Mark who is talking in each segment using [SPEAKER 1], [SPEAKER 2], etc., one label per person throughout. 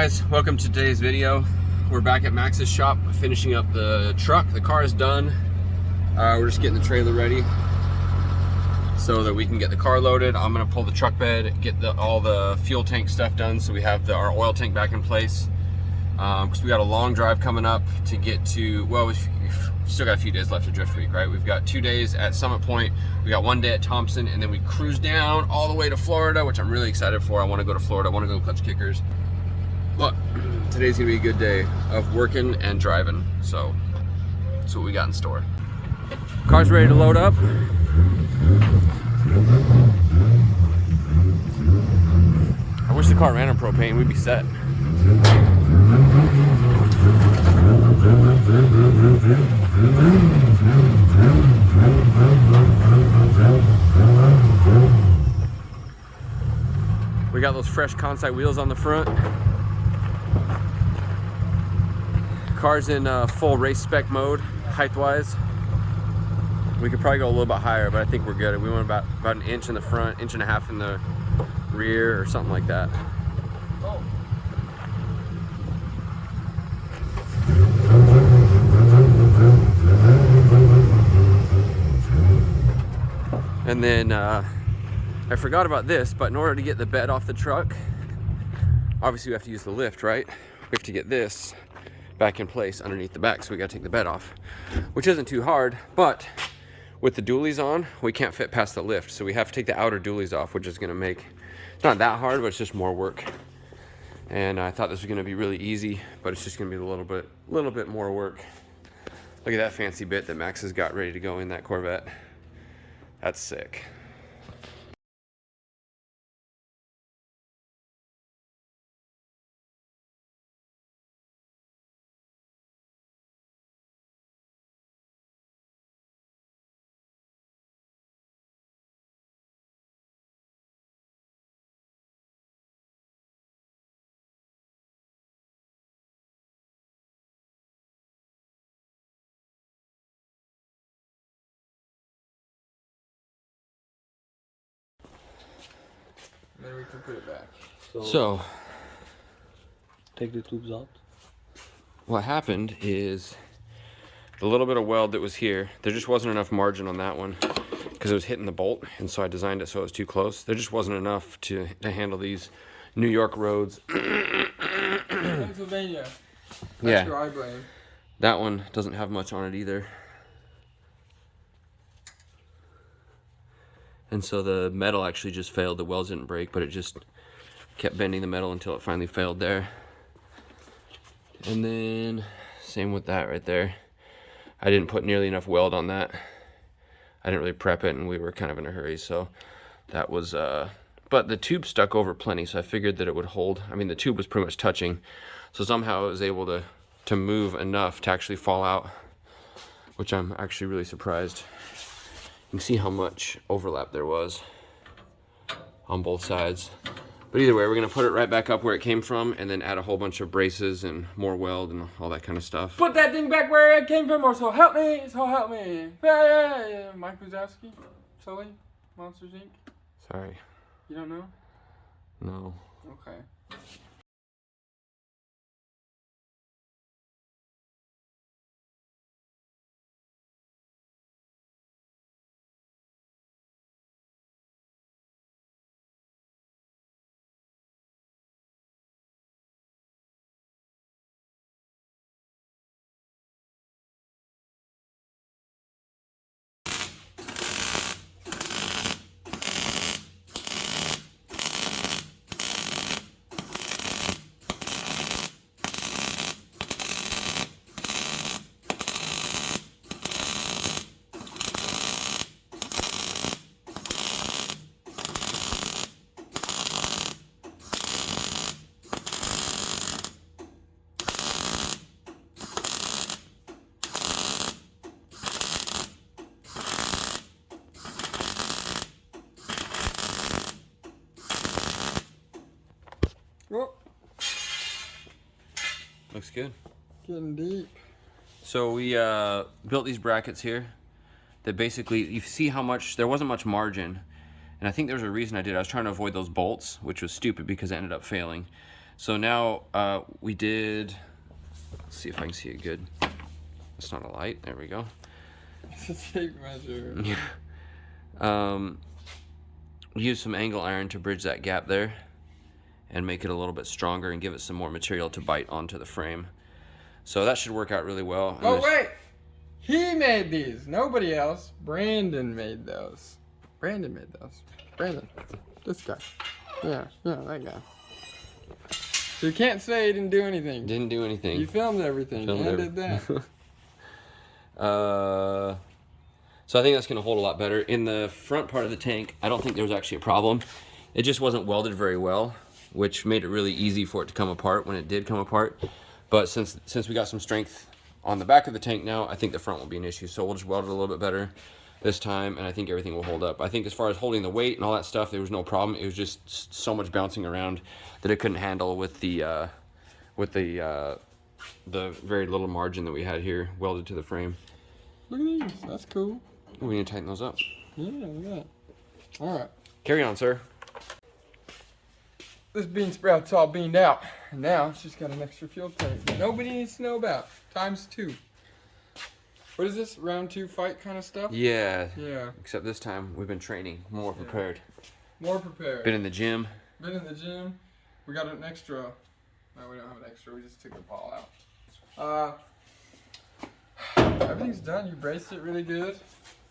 [SPEAKER 1] guys, welcome to today's video. We're back at Max's shop finishing up the truck. The car is done. We're just getting the trailer ready so that we can get the car loaded. I'm gonna pull the truck bed, get all the fuel tank stuff done so we have our oil tank back in place. Because we got a long drive coming up to get to, well, we've still got a few days left of drift week, right? We've got 2 days at Summit Point, we got 1 day at Thompson, and then we cruise down all the way to Florida, which I'm really excited for. I want to go to Florida, I want to go Clutch Kickers. But today's gonna be a good day of working and driving, so that's what we got in store. Car's ready to load up. I wish the car ran on propane, we'd be set. We got those fresh Kansai wheels on the front. Car's in full race spec mode, height-wise. We could probably go a little bit higher, but I think we're good. We went about an inch in the front, 1.5 inches in the rear, or something like that. And then I forgot about this, but in order to get the bed off the truck, obviously we have to use the lift, right? We have to get this back in place underneath the back, so we gotta take the bed off, which isn't too hard, but with the dualies on, we can't fit past the lift, so we have to take the outer dualies off, which is gonna make, it's not that hard, but it's just more work. And I thought this was gonna be really easy, but it's just gonna be a little bit more work. Look at that fancy bit that Max has got ready to go in that Corvette. That's sick.
[SPEAKER 2] Then we can put it back.
[SPEAKER 1] So
[SPEAKER 2] Take the tubes out.
[SPEAKER 1] what happened is the little bit of weld that was here, there just wasn't enough margin on that one because it was hitting the bolt, and so I designed it so it was too close. There just wasn't enough to handle these New York roads.
[SPEAKER 2] Pennsylvania. That's
[SPEAKER 1] Yeah,
[SPEAKER 2] where I blame.
[SPEAKER 1] that one doesn't have much on it either. And so the metal actually just failed. The welds didn't break, but it just kept bending the metal until it finally failed there. And then same with that right there. I didn't put nearly enough weld on that. I didn't really prep it, and we were kind of in a hurry, so that was but the tube stuck over plenty, so I figured that it would hold. I mean, the tube was pretty much touching, so somehow it was able to move enough to actually fall out, which I'm actually really surprised. You can see how much overlap there was on both sides. But either way, we're gonna put it right back up where it came from and then add a whole bunch of braces and more weld and all that kind of stuff.
[SPEAKER 2] Put that thing back where it came from, or so help me, so help me. Yeah. Mike Wazowski, Sully, Monsters Inc.
[SPEAKER 1] Sorry.
[SPEAKER 2] You don't know?
[SPEAKER 1] No.
[SPEAKER 2] Okay. Oh,
[SPEAKER 1] Looks good.
[SPEAKER 2] getting deep.
[SPEAKER 1] So we built these brackets here that basically, you see how much, there wasn't much margin. And I think there's a reason I did. I was trying to avoid those bolts, which was stupid because it ended up failing. So now we did, let's see if I can see it good. It's not a light, there we go.
[SPEAKER 2] It's a tape measure.
[SPEAKER 1] Use some angle iron to bridge that gap there and make it a little bit stronger and give it some more material to bite onto the frame. So that should work out really well.
[SPEAKER 2] Oh wait! He made these, nobody else. Brandon made those. Brandon made those. Brandon. This guy. Yeah, that guy. So you can't say he didn't do anything.
[SPEAKER 1] Didn't do anything.
[SPEAKER 2] You filmed everything did that.
[SPEAKER 1] So I think that's going to hold a lot better. In the front part of the tank, I don't think there was actually a problem. It just wasn't welded very well, which made it really easy for it to come apart when it did come apart. But since we got some strength on the back of the tank now, I think the front won't be an issue. So we'll just weld it a little bit better this time, and I think everything will hold up. I think as far as holding the weight and all that stuff, there was no problem. It was just so much bouncing around that it couldn't handle with the very little margin that we had here welded to the frame.
[SPEAKER 2] Look at these. That's cool.
[SPEAKER 1] We need to tighten those up.
[SPEAKER 2] Yeah, look at that. All right.
[SPEAKER 1] Carry on, sir.
[SPEAKER 2] This bean sprout's all beaned out. And now she's got an extra fuel tank that nobody needs to know about. ×2. What is this? Round 2 fight kind of stuff?
[SPEAKER 1] Yeah.
[SPEAKER 2] Yeah.
[SPEAKER 1] Except this time we've been training, more prepared.
[SPEAKER 2] More prepared.
[SPEAKER 1] Been in the gym.
[SPEAKER 2] Been in the gym. We got an extra. No, we don't have an extra. We just took the ball out. Everything's done. You braced it really good.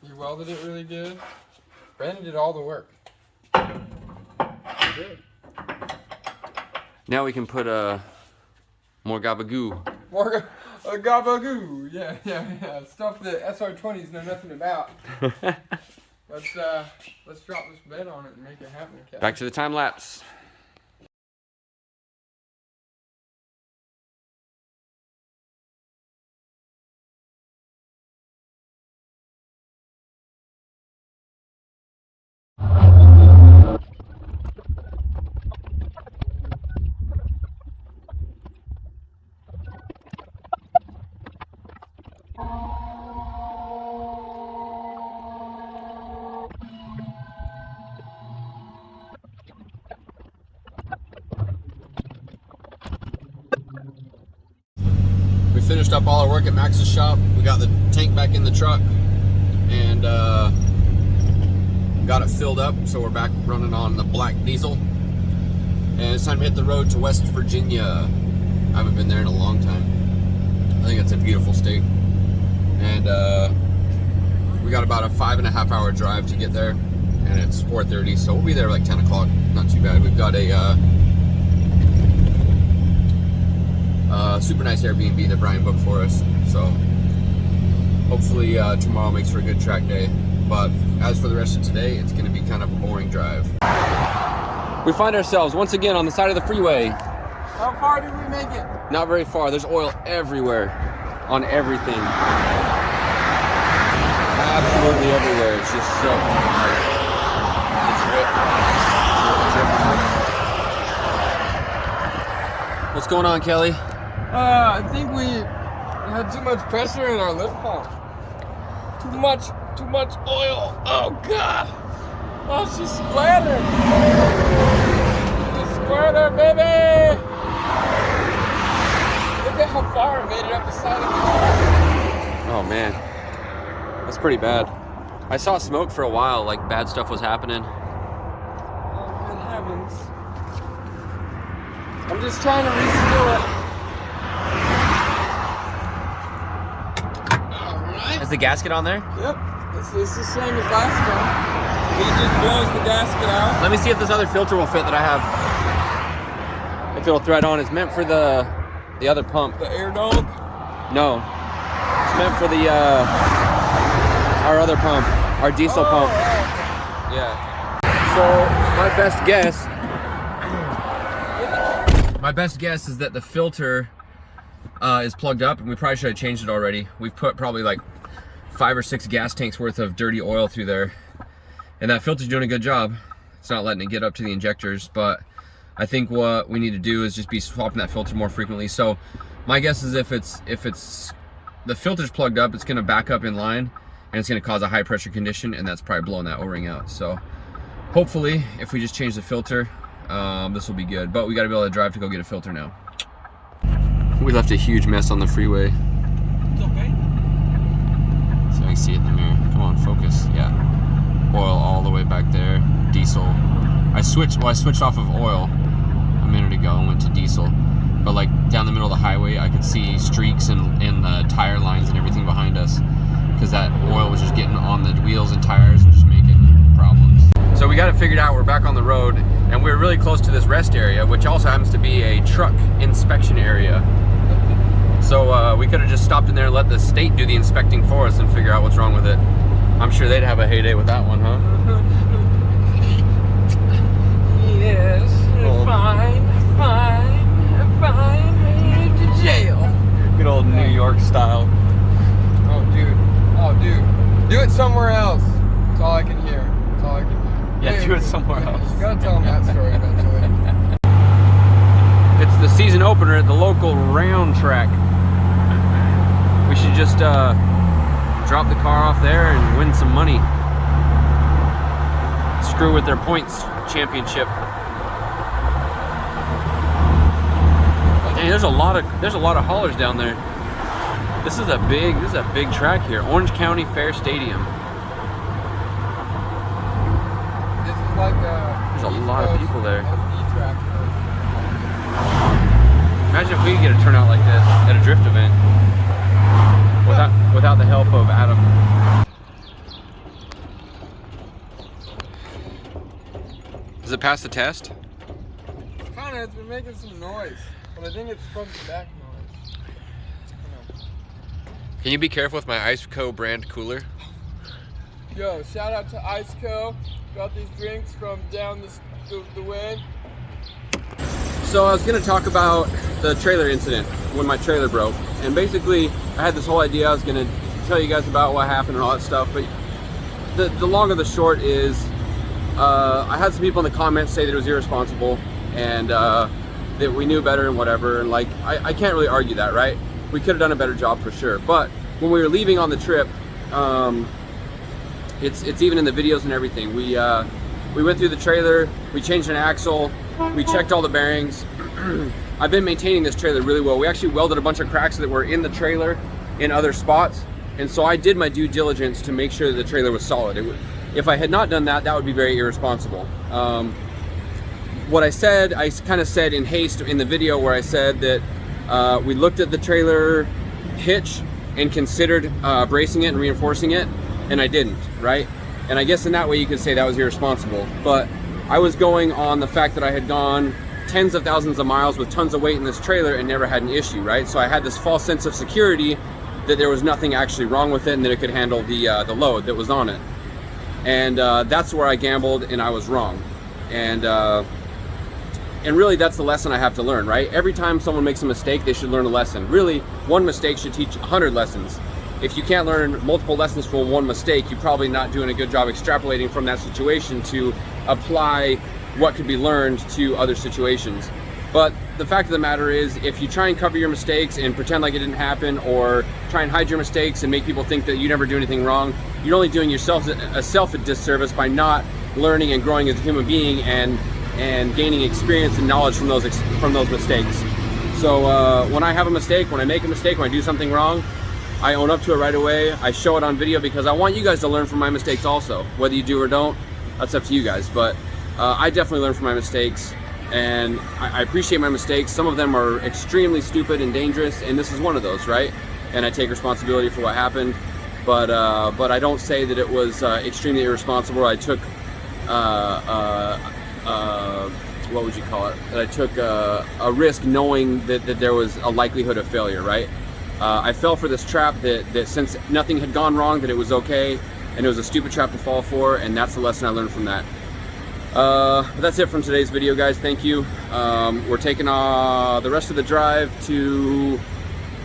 [SPEAKER 2] You welded it really good. Brandon did all the work. Good.
[SPEAKER 1] Now we can put more gabagoo.
[SPEAKER 2] More gabagoo. Yeah. Stuff that SR20s know nothing about. Let's drop this bed on it and make it happen, Captain.
[SPEAKER 1] Back to the time lapse. We finished up all our work at Max's shop. We got the tank back in the truck and got it filled up, so we're back running on the black diesel. And it's time to hit the road to West Virginia. I haven't been there in a long time. I think it's a beautiful state. And we got about a 5.5 hour drive to get there, and it's 4:30, so we'll be there like 10 o'clock. Not too bad. We've got a super nice Airbnb that Brian booked for us, so hopefully tomorrow makes for a good track day. But as for the rest of today, it's going to be kind of a boring drive. We find ourselves once again on the side of the freeway.
[SPEAKER 2] How far did we make it?
[SPEAKER 1] Not very far. There's oil everywhere on everything. Absolutely everywhere. It's just so What's going on, Kelly?
[SPEAKER 2] I think we had too much pressure in our lift pump. Too much oil. Oh God! Oh, she splattered. She splattered, baby. Look at how far it made it up the side of the car.
[SPEAKER 1] Oh man, that's pretty bad. I saw smoke for a while, like bad stuff was happening.
[SPEAKER 2] Oh, good heavens. I'm just trying to reseal it. Alright.
[SPEAKER 1] Is the gasket on there?
[SPEAKER 2] Yep. It's the same as last time. He just blows the gasket out.
[SPEAKER 1] Let me see if this other filter will fit that I have. If it'll thread on. It's meant for the other pump.
[SPEAKER 2] The air dog?
[SPEAKER 1] No. It's meant for the our other pump. Our diesel pump.
[SPEAKER 2] Oh.
[SPEAKER 1] Yeah. So my best guess is that the filter is plugged up, and we probably should have changed it already. We've put probably like 5 or 6 gas tanks worth of dirty oil through there, and that filter's doing a good job. It's not letting it get up to the injectors, but I think what we need to do is just be swapping that filter more frequently. So my guess is if the filter's plugged up, it's going to back up in line, and it's going to cause a high pressure condition, and that's probably blowing that O-ring out. So hopefully if we just change the filter, this will be good. But we got to be able to drive to go get a filter now. We left a huge mess on the freeway.
[SPEAKER 2] It's okay.
[SPEAKER 1] So I can see it in the mirror. Come on, focus. Yeah. Oil all the way back there. Diesel. I switched off of oil a minute ago and went to diesel. But like down the middle of the highway, I could see streaks and the tire lines and everything behind us, because that oil was just getting on the wheels and tires and just making problems. So we got it figured out. We're back on the road, and we're really close to this rest area, which also happens to be a truck inspection area. So we could have just stopped in there and let the state do the inspecting for us and figure out what's wrong with it. I'm sure they'd have a heyday with that one, huh?
[SPEAKER 2] Yes, fine. To jail.
[SPEAKER 1] Good old New York style.
[SPEAKER 2] Oh, dude. Do it somewhere else. That's all I can hear.
[SPEAKER 1] Yeah, do it somewhere else.
[SPEAKER 2] You gotta tell them that story eventually.
[SPEAKER 1] It's the season opener at the local round track. We should just drop the car off there and win some money. Screw with their points championship. Dang, there's a lot of haulers down there. This is a big track here. Orange County Fair Stadium.
[SPEAKER 2] This is like
[SPEAKER 1] there's a lot of people there.
[SPEAKER 2] SD track.
[SPEAKER 1] Imagine if we could get a turnout like this at a drift event without the help of Adam. Does it pass the test?
[SPEAKER 2] Kinda, it's been making some noise, but I think it's from the back noise.
[SPEAKER 1] Can you be careful with my Iceco brand cooler?
[SPEAKER 2] Yo, shout out to Iceco. Got these drinks from down the way.
[SPEAKER 1] So I was going to talk about the trailer incident when my trailer broke, and basically I had this whole idea. I was going to tell you guys about what happened and all that stuff, but the long of the short is I had some people in the comments say that it was irresponsible and that we knew better and whatever, and like I can't really argue that, right? We could have done a better job for sure, but when we were leaving on the trip, it's even in the videos and everything. We went through the trailer, we changed an axle, we checked all the bearings. I've been maintaining this trailer really well. We actually welded a bunch of cracks that were in the trailer in other spots, and so I did my due diligence to make sure that the trailer was solid. If I had not done that, that would be very irresponsible. What I said, I kind of said in haste in the video where I said that we looked at the trailer hitch and considered bracing it and reinforcing it, and I didn't, right? And I guess in that way you could say that was irresponsible, but I was going on the fact that I had gone tens of thousands of miles with tons of weight in this trailer and never had an issue, right? So I had this false sense of security that there was nothing actually wrong with it and that it could handle the load that was on it. And that's where I gambled and I was wrong. And really that's the lesson I have to learn, right? Every time someone makes a mistake, they should learn a lesson. Really, one mistake should teach 100 lessons. If you can't learn multiple lessons from one mistake, you're probably not doing a good job extrapolating from that situation to apply what could be learned to other situations. But the fact of the matter is, if you try and cover your mistakes and pretend like it didn't happen, or try and hide your mistakes and make people think that you never do anything wrong, you're only doing yourself a disservice by not learning and growing as a human being and gaining experience and knowledge from those mistakes. So when I have a mistake, when I make a mistake, when I do something wrong, I own up to it right away. I show it on video because I want you guys to learn from my mistakes also. Whether you do or don't, that's up to you guys. But I definitely learn from my mistakes, and I appreciate my mistakes. Some of them are extremely stupid and dangerous, and this is one of those, right? And I take responsibility for what happened. But I don't say that it was extremely irresponsible. I took what would you call it? That I took a risk knowing that there was a likelihood of failure, right? I fell for this trap that since nothing had gone wrong, that it was okay, and it was a stupid trap to fall for, and that's the lesson I learned from that. But that's it from today's video, guys. Thank you. We're taking the rest of the drive to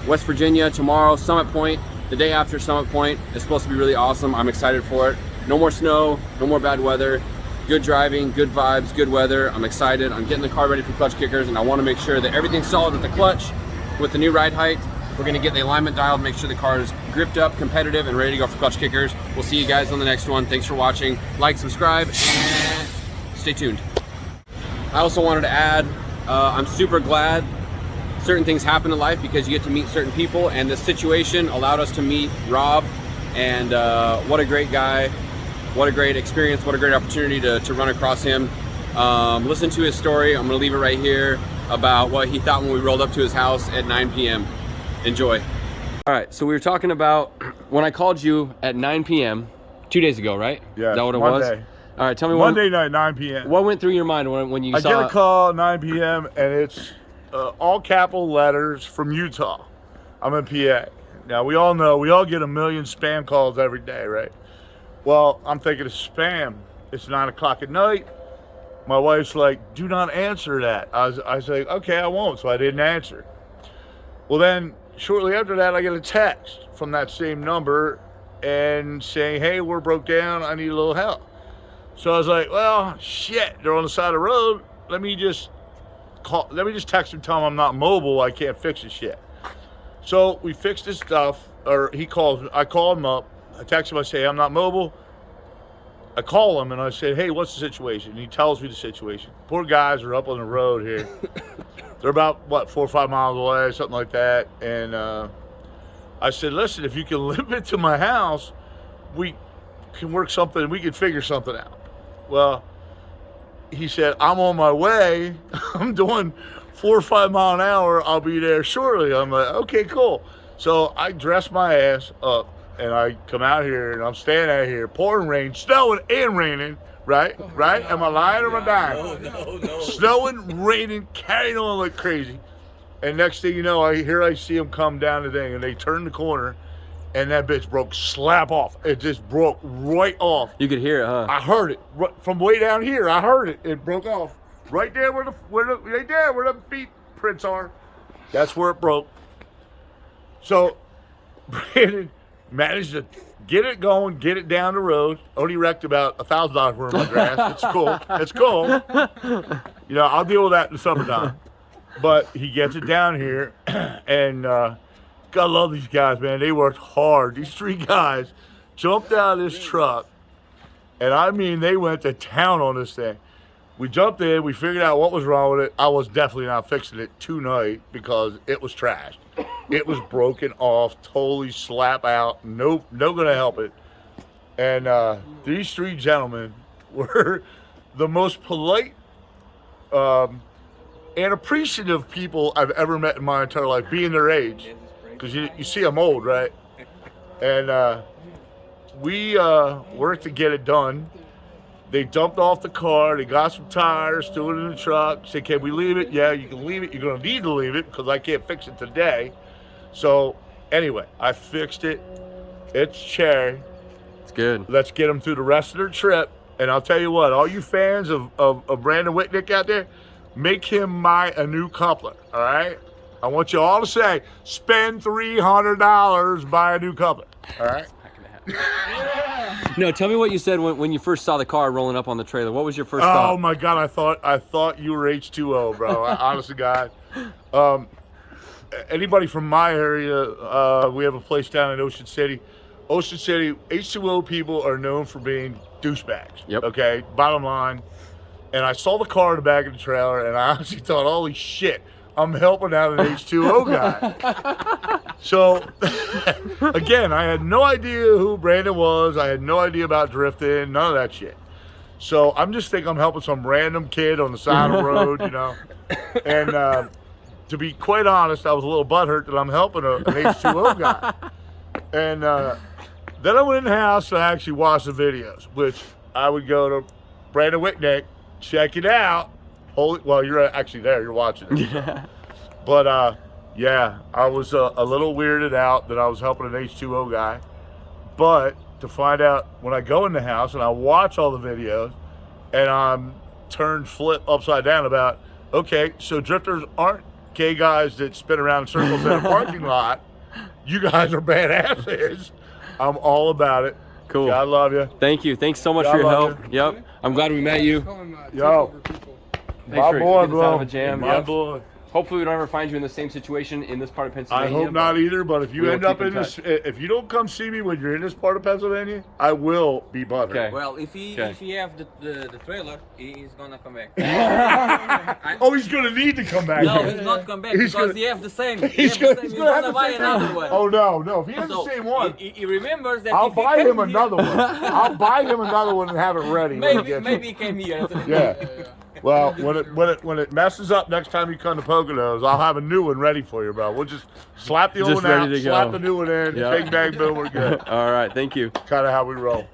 [SPEAKER 1] West Virginia tomorrow, Summit Point. The day after Summit Point is supposed to be really awesome. I'm excited for it. No more snow, no more bad weather. Good driving, good vibes, good weather. I'm excited. I'm getting the car ready for clutch kickers, and I want to make sure that everything's solid with the clutch, with the new ride height. We're going to get the alignment dialed, make sure the car is gripped up, competitive, and ready to go for clutch kickers. We'll see you guys on the next one. Thanks for watching. Like, subscribe, and stay tuned. I also wanted to add, I'm super glad certain things happen in life because you get to meet certain people, and this situation allowed us to meet Rob, and what a great guy, what a great experience, what a great opportunity to run across him. Listen to his story. I'm gonna leave it right here about what he thought when we rolled up to his house at 9 p.m. Enjoy. All right, so we were talking about when I called you at 9 p.m. 2 days ago, right?
[SPEAKER 3] Yeah.
[SPEAKER 1] Is that what it
[SPEAKER 3] Monday.
[SPEAKER 1] was? All right, tell me
[SPEAKER 3] Monday night, 9 p.m.
[SPEAKER 1] what went through your mind when you
[SPEAKER 3] I
[SPEAKER 1] saw
[SPEAKER 3] get a call at 9 p.m. and it's all capital letters from Utah. I'm in PA. Now, we all know, we all get a million spam calls every day, right? Well, I'm thinking it's spam. It's 9 o'clock at night. My wife's like, do not answer that. I was like, okay, I won't. So I didn't answer. Well, then shortly after that, I get a text from that same number and saying, hey, we're broke down. I need a little help. So I was like, well, shit, they're on the side of the road. Let me just text them, tell them I'm not mobile. I can't fix this shit. So we fixed his stuff, or he calls me. I call him up. I text him. I say, I'm not mobile. I call him and I said, hey, what's the situation? And he tells me the situation. Poor guys are up on the road here. They're about, 4 or 5 miles away, something like that. And I said, listen, if you can limit it to my house, we can work something, we can figure something out. Well, he said, I'm on my way. I'm doing 4 or 5 mile an hour. I'll be there shortly. I'm like, okay, cool. So I dress my ass up and I come out here and I'm standing out here, pouring rain, snowing and raining, right? Right? Am I lying or am I dying?
[SPEAKER 1] No.
[SPEAKER 3] Snowing, raining, carrying on like crazy. And next thing you know, I see them come down the thing and they turn the corner and that bitch broke slap off. It just broke right off.
[SPEAKER 1] You could hear it, huh?
[SPEAKER 3] I heard it from way down here. I heard it. It broke off right there where the feet prints are. That's where it broke. So Brandon managed to get it going, get it down the road. Only wrecked about $1,000 worth of grass. It's cool. It's cool. You know, I'll deal with that in the summertime. But he gets it down here, and gotta love these guys, man. They worked hard. These 3 guys jumped out of this truck, and I mean, they went to town on this thing. We jumped in, we figured out what was wrong with it. I was definitely not fixing it tonight because it was trashed. It was broken off, totally slap out, no gonna help it. And these 3 gentlemen were the most polite and appreciative people I've ever met in my entire life, being their age. Because you see I'm old, right? And we worked to get it done. They dumped off the car. They got some tires, threw it in the truck. Said, can we leave it? Yeah, you can leave it. You're going to need to leave it because I can't fix it today. So anyway, I fixed it. It's cherry.
[SPEAKER 1] It's good.
[SPEAKER 3] Let's get them through the rest of their trip. And I'll tell you what, all you fans of Brandon Whitnick out there, make him buy a new coupler, all right? I want you all to say, spend $300, buy a new coupler, all right?
[SPEAKER 1] No, tell me what you said when you first saw the car rolling up on the trailer. What was your first thought?
[SPEAKER 3] Oh my God, I thought you were H2O, bro. Honest to God. Anybody from my area, we have a place down in Ocean City. Ocean City, H2O people are known for being douchebags.
[SPEAKER 1] Yep.
[SPEAKER 3] Okay, bottom line. And I saw the car in the back of the trailer, and I honestly thought, holy shit, I'm helping out an H2O guy. So, again, I had no idea who Brandon was. I had no idea about drifting, none of that shit. So I'm just thinking I'm helping some random kid on the side of the road, you know. And to be quite honest, I was a little butthurt that I'm helping an H2O guy. And then I went in the house and I actually watched the videos, which I would go to Brandon Whitnick, check it out. Well, you're actually there. You're watching it.
[SPEAKER 1] Yeah.
[SPEAKER 3] But, yeah, I was a little weirded out that I was helping an H2O guy. But to find out when I go in the house and I watch all the videos and I'm turned flip upside down about, okay, so drifters aren't gay guys that spin around in circles in a parking lot. You guys are badasses. I'm all about it.
[SPEAKER 1] Cool.
[SPEAKER 3] God love you.
[SPEAKER 1] Thank you. Thanks so much for your help. Yep. I'm glad we met you.
[SPEAKER 3] Yo.
[SPEAKER 1] Thanks
[SPEAKER 3] My
[SPEAKER 1] for
[SPEAKER 3] boy,
[SPEAKER 1] getting us out
[SPEAKER 3] bro.
[SPEAKER 1] of a jam.
[SPEAKER 3] My
[SPEAKER 1] Yep.
[SPEAKER 3] boy.
[SPEAKER 1] hopefully we don't ever find you in the same situation in this part of
[SPEAKER 3] I
[SPEAKER 1] Pennsylvania.
[SPEAKER 3] hope not either, but if you
[SPEAKER 1] we'll
[SPEAKER 3] end up
[SPEAKER 1] keep in
[SPEAKER 3] in this, if you don't come see me when you're in this part of Pennsylvania, I will be butthurt.
[SPEAKER 1] Okay.
[SPEAKER 4] Well, if he
[SPEAKER 1] Okay.
[SPEAKER 4] have the trailer, he's gonna come back.
[SPEAKER 3] Oh, he's gonna need to come back.
[SPEAKER 4] No,
[SPEAKER 3] here.
[SPEAKER 4] he's not come back
[SPEAKER 3] He's
[SPEAKER 4] because
[SPEAKER 3] gonna-
[SPEAKER 4] he have the same.
[SPEAKER 3] He's
[SPEAKER 4] He have
[SPEAKER 3] gonna,
[SPEAKER 4] the same.
[SPEAKER 3] he's
[SPEAKER 4] He's
[SPEAKER 3] gonna have
[SPEAKER 4] gonna
[SPEAKER 3] the
[SPEAKER 4] buy
[SPEAKER 3] same
[SPEAKER 4] another
[SPEAKER 3] one.
[SPEAKER 4] one.
[SPEAKER 3] Oh no, if he has
[SPEAKER 4] So,
[SPEAKER 3] the same one,
[SPEAKER 4] he remembers that
[SPEAKER 3] I'll
[SPEAKER 4] if he
[SPEAKER 3] buy
[SPEAKER 4] came
[SPEAKER 3] him
[SPEAKER 4] here-
[SPEAKER 3] another one. I'll buy him another one and have it ready. when he
[SPEAKER 4] Maybe
[SPEAKER 3] gets
[SPEAKER 4] maybe
[SPEAKER 3] it.
[SPEAKER 4] he came here.
[SPEAKER 3] Yeah. Well, when it messes up next time you come to Poconos, I'll have a new one ready for you, bro. We'll just slap the old
[SPEAKER 1] Just
[SPEAKER 3] one out,
[SPEAKER 1] ready to
[SPEAKER 3] slap
[SPEAKER 1] go.
[SPEAKER 3] the new one in,
[SPEAKER 1] Yeah.
[SPEAKER 3] bing bang boom, we're good.
[SPEAKER 1] All right, thank you.
[SPEAKER 3] Kind of how we roll.